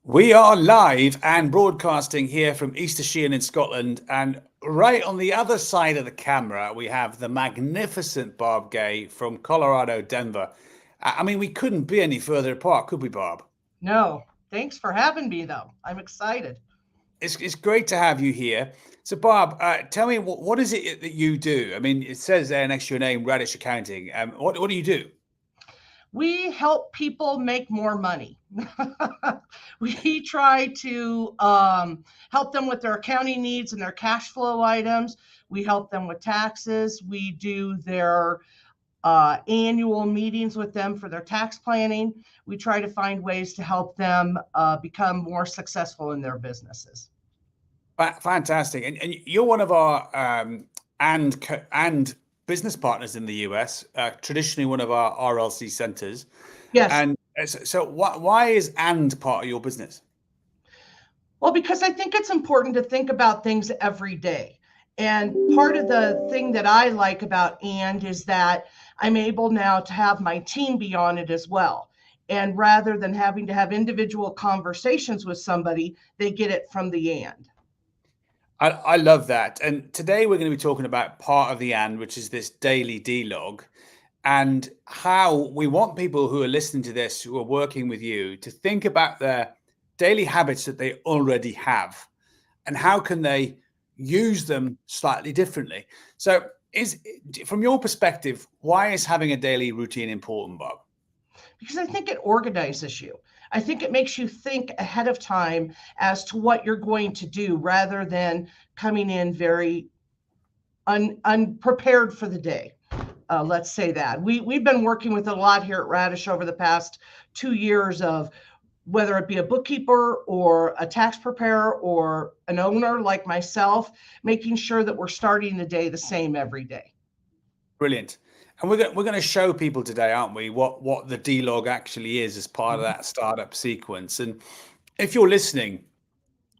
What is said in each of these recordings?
We are live and broadcasting here from Easter Sheehan in Scotland. And right on the other side of the camera, we have the magnificent Barb Gay from Colorado, Denver. I mean, we couldn't be any further apart, could we, Barb? No, thanks for having me, though. I'm excited. It's great to have you here. So, Barb, tell me, what is it that you do? I mean, it says there next to your name, Radish Accounting. What do you do? We help people make more money. We try to help them with their accounting needs and their cash flow items. We help them with taxes. We do their annual meetings with them for their tax planning. We try to find ways to help them become more successful in their businesses. Fantastic. And you're one of our and business partners in the US, traditionally one of our RLC centers. Yes. And so why is and part of your business? Well, because I think it's important to think about things every day. And part of the thing that I like about and is that I'm able now to have my team be on it as well. And rather than having to have individual conversations with somebody, they get it from the and. I love that. And today we're going to be talking about part of the and, which is this daily D log, and how we want people who are listening to this, who are working with you, to think about their daily habits that they already have and how can they use them slightly differently. So from your perspective, why is having a daily routine important, Bob? Because I think it organizes you. I think it makes you think ahead of time as to what you're going to do rather than coming in very unprepared for the day. Let's say that. We've been working with a lot here at Radish over the past 2 years of whether it be a bookkeeper or a tax preparer or an owner like myself, making sure that we're starting the day the same every day. Brilliant. And we're going to show people today, aren't we, what the D log actually is as part of that startup sequence. And if you're listening,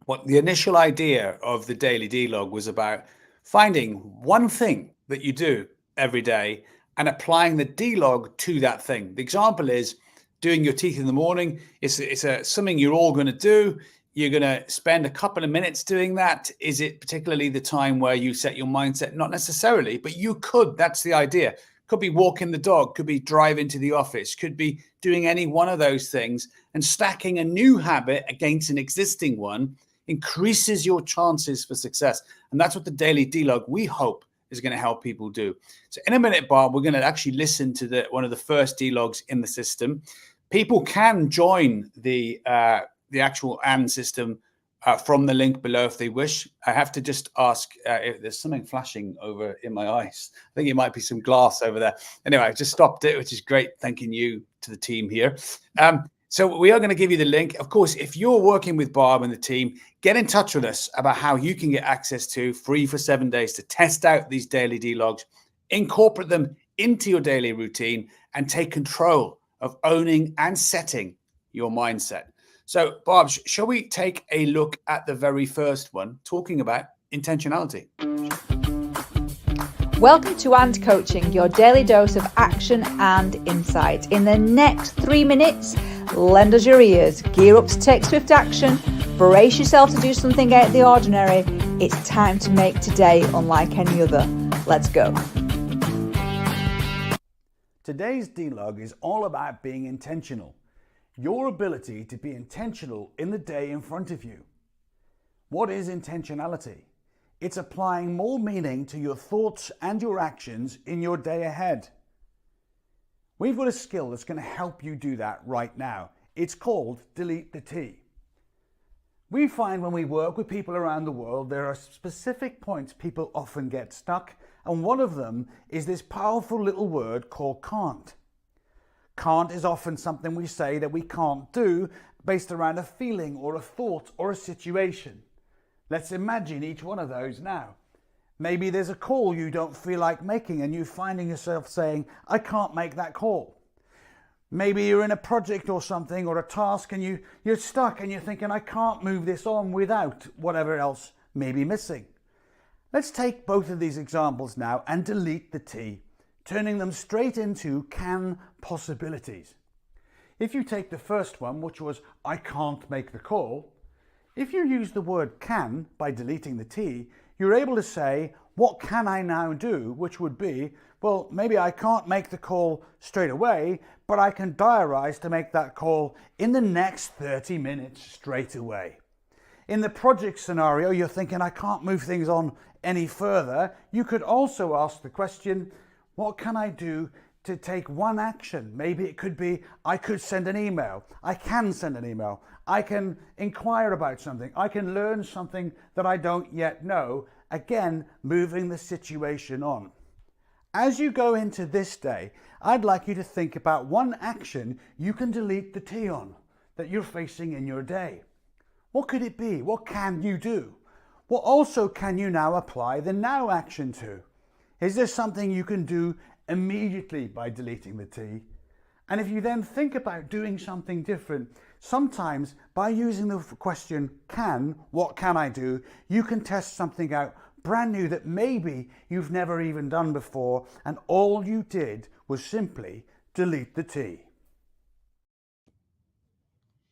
what the initial idea of the daily D log was about finding one thing that you do every day and applying the D log to that thing. The example is doing your teeth in the morning. It's something you're all going to do. You're going to spend a couple of minutes doing that. Is it particularly the time where you set your mindset? Not necessarily, but you could. That's the idea. Could be walking the dog, could be driving to the office, could be doing any one of those things, and stacking a new habit against an existing one increases your chances for success. And that's what the daily D-log, we hope, is going to help people do. So in a minute, Barb, we're going to actually listen to one of the first D-logs in the system. People can join the actual AND system from the link below if they wish. I have to just ask if there's something flashing over in my eyes. I think it might be some glass over there. Anyway, I just stopped it, which is great. Thanking you to the team here. So we are going to give you the link. Of course, if you're working with Barb and the team, get in touch with us about how you can get access to free for 7 days to test out these daily D-logs, incorporate them into your daily routine, and take control of owning and setting your mindset. So, Barb, shall we take a look at the very first one, talking about intentionality? Welcome to And Coaching, your daily dose of action and insight. In the next 3 minutes, lend us your ears, gear up to take swift action, brace yourself to do something out of the ordinary. It's time to make today unlike any other. Let's go. Today's D-log is all about being intentional. Your ability to be intentional in the day in front of you. What is intentionality? It's applying more meaning to your thoughts and your actions in your day ahead. We've got a skill that's going to help you do that right now. It's called Delete the T. We find when we work with people around the world, there are specific points people often get stuck, and one of them is this powerful little word called can't. Can't is often something we say that we can't do based around a feeling or a thought or a situation. Let's imagine each one of those now. Maybe there's a call you don't feel like making and you're finding yourself saying, I can't make that call. Maybe you're in a project or something or a task and you're stuck and you're thinking, I can't move this on without whatever else may be missing. Let's take both of these examples now and delete the T, turning them straight into can possibilities. If you take the first one, which was I can't make the call, if you use the word can by deleting the T, you're able to say, what can I now do? Which would be, well, maybe I can't make the call straight away, but I can diarize to make that call in the next 30 minutes straight away. In the project scenario, you're thinking, I can't move things on any further. You could also ask the question, what can I do to take one action? Maybe it could be, I could send an email. I can send an email. I can inquire about something. I can learn something that I don't yet know. Again, moving the situation on. As you go into this day, I'd like you to think about one action you can delete the T on that you're facing in your day. What could it be? What can you do? What also can you now apply the now action to? Is there something you can do immediately by deleting the T? And if you then think about doing something different, sometimes by using the question can, what can I do, you can test something out brand new that maybe you've never even done before, and all you did was simply delete the T.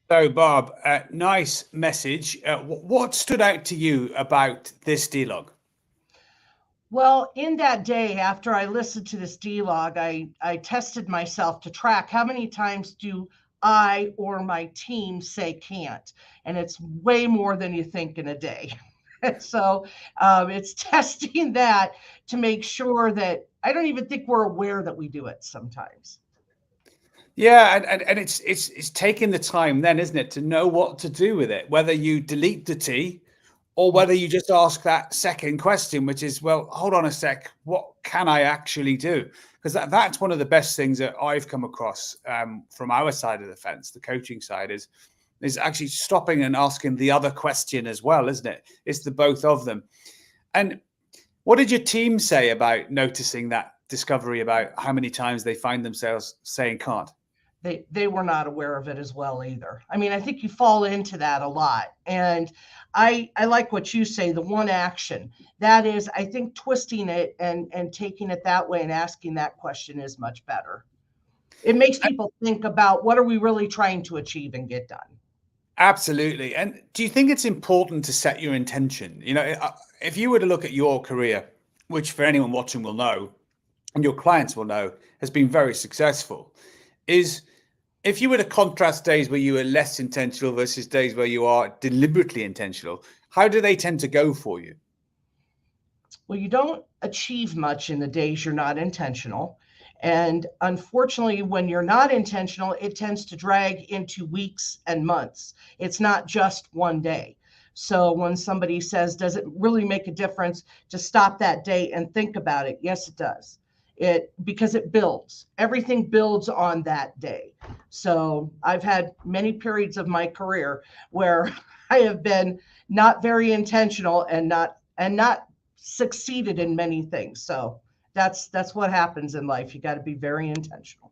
So, Barb, nice message. What stood out to you about this D-log? Well, in that day, after I listened to this D-log, I tested myself to track how many times do I or my team say can't. And it's way more than you think in a day. So it's testing that to make sure that I don't even think we're aware that we do it sometimes. Yeah, and it's taking the time then, isn't it, to know what to do with it, whether you delete the T or whether you just ask that second question, which is, well, hold on a sec, what can I actually do? Because that's one of the best things that I've come across from our side of the fence, the coaching side, is actually stopping and asking the other question as well, isn't it? It's the both of them. And what did your team say about noticing that discovery about how many times they find themselves saying can't? They were not aware of it as well either. I mean, I think you fall into that a lot. And I like what you say, the one action. That is, I think twisting it and taking it that way and asking that question is much better. It makes people think about what are we really trying to achieve and get done. Absolutely. And do you think it's important to set your intention? You know, if you were to look at your career, which for anyone watching will know, and your clients will know, has been very successful, is if you were to contrast days where you were less intentional versus days where you are deliberately intentional, how do they tend to go for you? Well, you don't achieve much in the days you're not intentional. And unfortunately, when you're not intentional, it tends to drag into weeks and months. It's not just one day. So when somebody says, does it really make a difference to stop that day and think about it? Yes, it does. Because it builds. Everything builds on that day. So I've had many periods of my career where I have been not very intentional and not succeeded in many things. So that's what happens in life. You got to be very intentional.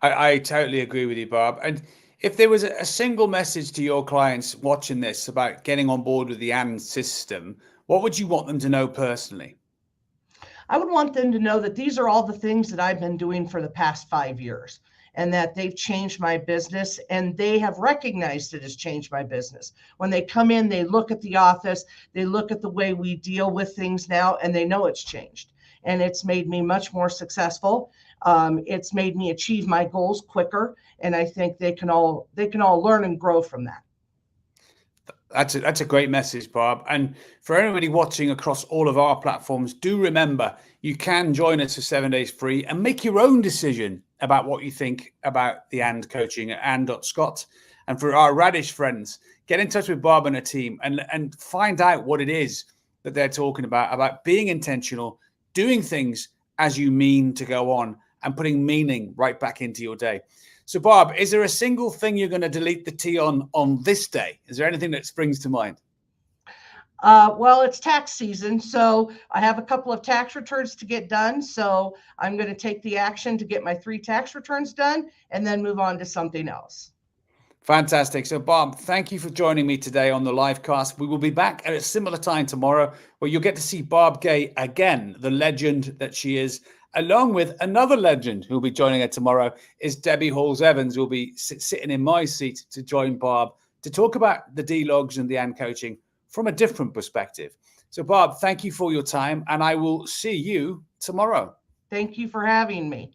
I totally agree with you, Barb. And if there was a single message to your clients watching this about getting on board with the and system, what would you want them to know personally? I would want them to know that these are all the things that I've been doing for the past 5 years and that they've changed my business and they have recognized it has changed my business. When they come in, they look at the office, they look at the way we deal with things now, and they know it's changed. And it's made me much more successful. It's made me achieve my goals quicker. And I think they can all learn and grow from that. That's a great message, Barb. And for anybody watching across all of our platforms, do remember you can join us for 7 days free and make your own decision about what you think about the and coaching at and.scott. And for our Radish friends, get in touch with Barb and her team and find out what it is that they're talking about being intentional, doing things as you mean to go on, and putting meaning right back into your day. So, Barb, is there a single thing you're going to delete the T on this day? Is there anything that springs to mind? Well, it's tax season, so I have a couple of tax returns to get done. So I'm going to take the action to get my 3 tax returns done and then move on to something else. Fantastic. So, Barb, thank you for joining me today on the live cast. We will be back at a similar time tomorrow where you'll get to see Barb Gay again, the legend that she is, along with another legend who'll be joining her tomorrow is Debbie Halls-Evans, who'll be sitting in my seat to join Barb to talk about the D-Logs and the AND coaching from a different perspective. So Barb, thank you for your time, and I will see you tomorrow. Thank you for having me.